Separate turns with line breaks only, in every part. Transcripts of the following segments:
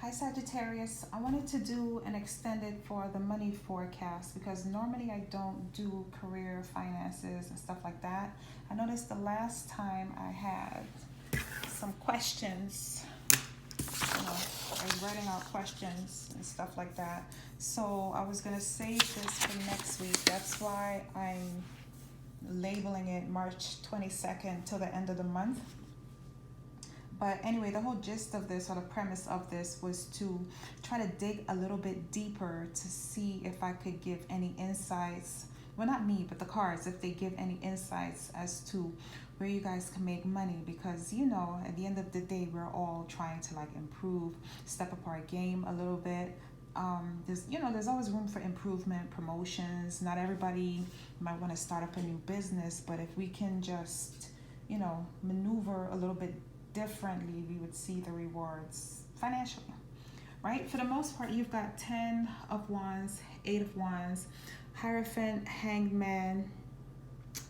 Hi Sagittarius, I wanted to do an extended for the money forecast because normally I don't do career finances and stuff like that. I noticed the last time I had some questions, I was writing out questions and stuff like that. So I was gonna save this for next week. That's why I'm labeling it March 22nd till the end of the month. But anyway, the whole gist of this, or the premise of this, was to try to dig a little bit deeper to see if I could give any insights. Well, not me, but the cards, if they give any insights as to where you guys can make money. Because, at the end of the day, we're all trying to improve, step up our game a little bit. There's always room for improvement, promotions. Not everybody might want to start up a new business, but if we can just, maneuver a little bit differently, we would see the rewards financially, right? For the most part, you've got 10 of Wands, 8 of Wands, Hierophant, Hanged Man,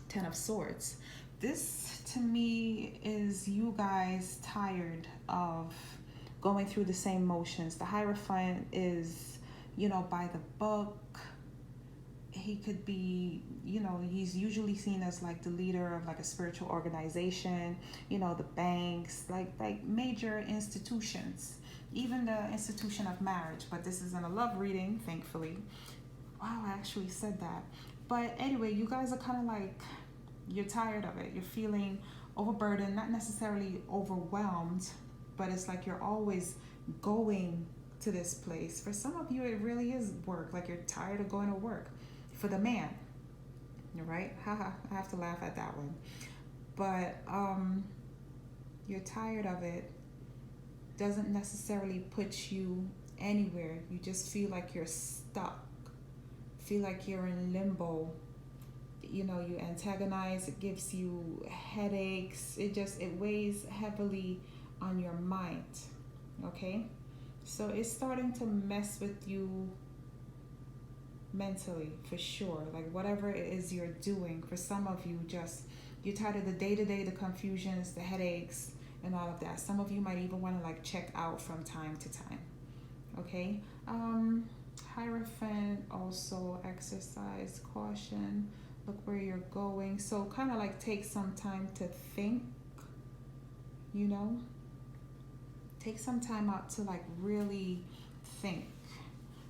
10 of Swords. This, to me, is you guys tired of going through the same motions. The Hierophant is, by the book. He could be, he's usually seen as the leader of a spiritual organization, the banks, like major institutions, even the institution of marriage. But this isn't a love reading, thankfully. Wow, I actually said that. But anyway, you guys are kind of you're tired of it. You're feeling overburdened, not necessarily overwhelmed, but it's you're always going to this place. For some of you, it really is work. You're tired of going to work. For the man, right? Haha, I have to laugh at that one. But you're tired of it. Doesn't necessarily put you anywhere. You just feel like you're stuck. Feel like you're in limbo. You antagonize. It gives you headaches. It weighs heavily on your mind. Okay? So it's starting to mess with you mentally, for sure. Whatever it is you're doing, for some of you, you're tired of the day-to-day, the confusions, the headaches, and all of that. Some of you might even want to check out from time to time. Okay. Hierophant, also exercise caution, look where you're going. So kind of take some time to think, take some time out to really think.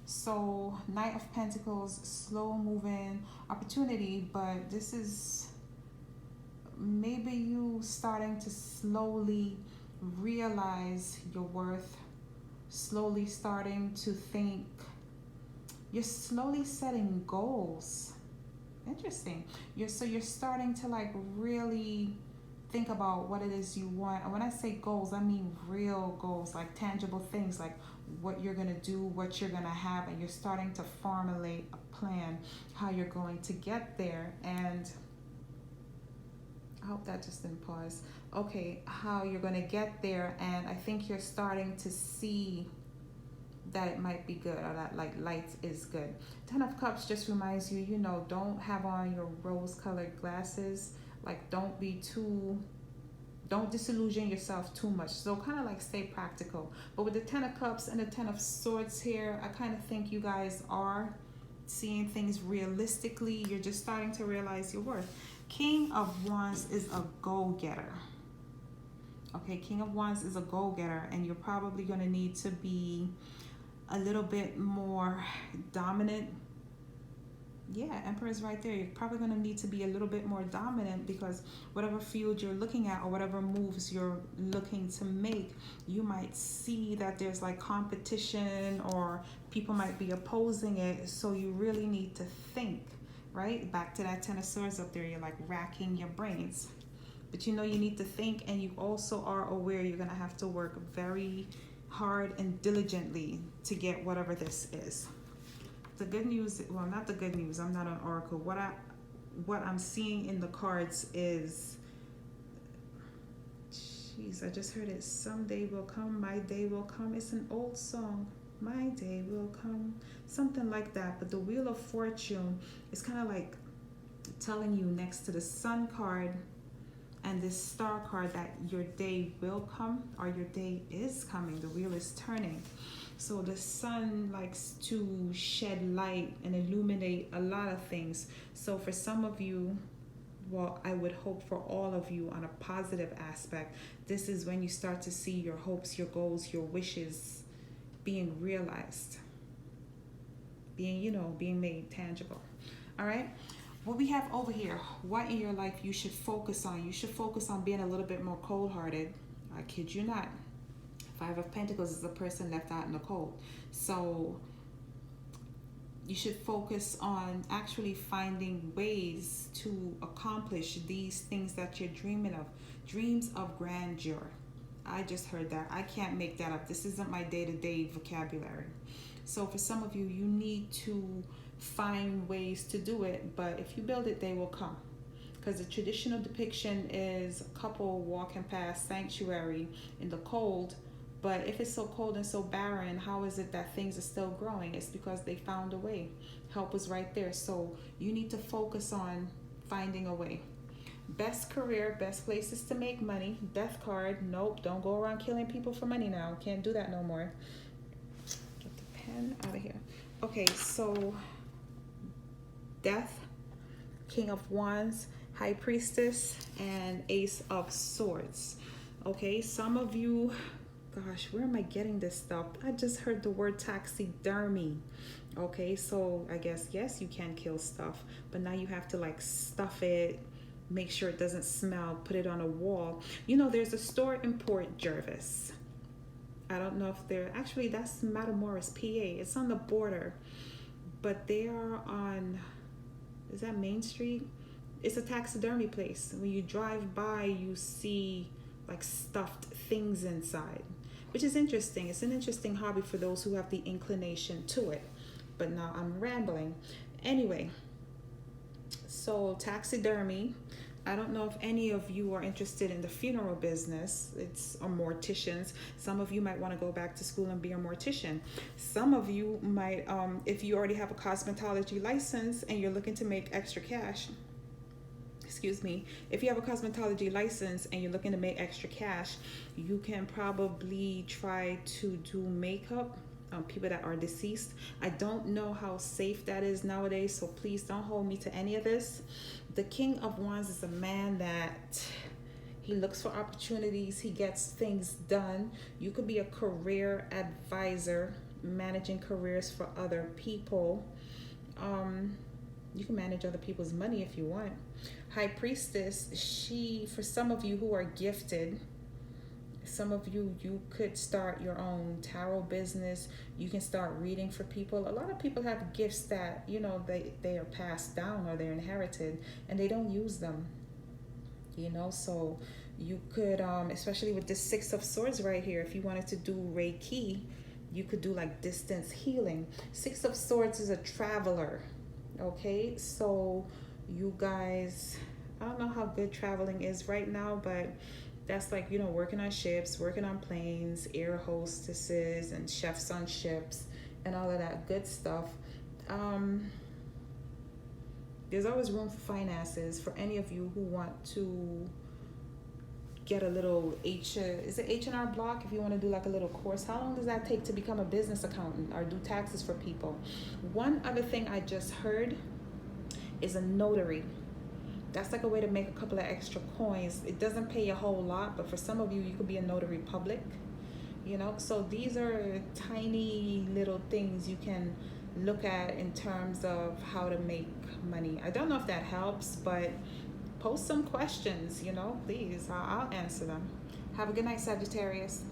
So Knight of Pentacles, slow moving opportunity, but this is maybe you starting to slowly realize your worth, slowly starting to think. You're slowly setting goals. Interesting. You're starting to really think about what it is you want. And when I say goals, I mean real goals, tangible things, what you're going to do, what you're going to have, and you're starting to formulate a plan how you're going to get there. And I hope that just didn't pause. Okay, how you're going to get there, and I think you're starting to see that it might be good, or that light is good. 10 of Cups just reminds you, don't have on your rose-colored glasses. Don't disillusion yourself too much. So kind of stay practical. But with the 10 of Cups and the 10 of Swords here, I kind of think you guys are seeing things realistically. You're just starting to realize your worth. King of Wands is a go-getter. Okay, King of Wands is a go-getter, and you're probably going to need to be a little bit more dominant. Yeah, Emperor's right there. You're probably going to need to be a little bit more dominant, because whatever field you're looking at or whatever moves you're looking to make, you might see that there's competition, or people might be opposing it. So you really need to think, right? Back to that 10 of Swords up there. You're racking your brains. But you need to think, and you also are aware you're going to have to work very hard and diligently to get whatever this is. The good news, well, not the good news, I'm not an oracle. What I'm seeing in the cards is, jeez, I just heard it. Someday will come, my day will come. It's an old song. My day will come, something like that. But the Wheel of Fortune is kind of telling you, next to the Sun card, and this star card that your day will come, or your day is coming. The wheel is turning. So the sun likes to shed light and illuminate a lot of things. So for some of you, well, I would hope for all of you on a positive aspect, this is when you start to see your hopes, your goals, your wishes being realized, being made tangible. All right. What we have over here, what in your life you should focus on? You should focus on being a little bit more cold-hearted. I kid you not. Five of Pentacles is a person left out in the cold. So you should focus on actually finding ways to accomplish these things that you're dreaming of. Dreams of grandeur. I just heard that. I can't make that up. This isn't my day-to-day vocabulary. So for some of you, you need to find ways to do it, but if you build it, they will come. Because the traditional depiction is a couple walking past sanctuary in the cold, but if it's so cold and so barren, how is it that things are still growing? It's because they found a way. Help is right there. So you need to focus on finding a way. Best career, best places to make money. Death card, nope, don't go around killing people for money now. Can't do that no more. Get the pen out of here. Okay, so Death, King of Wands, High Priestess, and Ace of Swords. Okay, some of you, gosh, where am I getting this stuff? I just heard the word taxidermy. Okay, so I guess, yes, you can kill stuff, but now you have to like stuff it, make sure it doesn't smell, put it on a wall. There's a store in Port Jervis. I don't know if actually that's Matamoros, PA. It's on the border, but they are on, is that Main Street? It's a taxidermy place. When you drive by, you see like stuffed things inside, which is interesting. It's an interesting hobby for those who have the inclination to it. But now I'm rambling. Anyway, so taxidermy. I don't know if any of you are interested in the funeral business. It's a morticians. Some of you might want to go back to school and be a mortician. Some of you might, if you already have a cosmetology license and you're looking to make extra cash, if you have a cosmetology license and you're looking to make extra cash, you can probably try to do makeup on people that are deceased. I don't know how safe that is nowadays, so please don't hold me to any of this. The King of Wands is a man that he looks for opportunities, he gets things done. You could be a career advisor, managing careers for other people. You can manage other people's money if you want. High Priestess, for some of you who are gifted, some of you could start your own tarot business. You can start reading for people. A lot of people have gifts that, they are passed down or they're inherited and they don't use them. So you could, especially with the Six of Swords right here, if you wanted to do Reiki, you could do like distance healing. Six of Swords is a traveler. Okay, so you guys, I don't know how good traveling is right now, but that's like, working on ships, working on planes, air hostesses and chefs on ships and all of that good stuff. There's always room for finances for any of you who want to get a little is it H&R Block? If you want to do like a little course, how long does that take to become a business accountant or do taxes for people? One other thing I just heard is a notary. That's like a way to make a couple of extra coins. It doesn't pay a whole lot, but for some of you, you could be a notary public, So these are tiny little things you can look at in terms of how to make money. I don't know if that helps, but post some questions, please. I'll answer them. Have a good night, Sagittarius.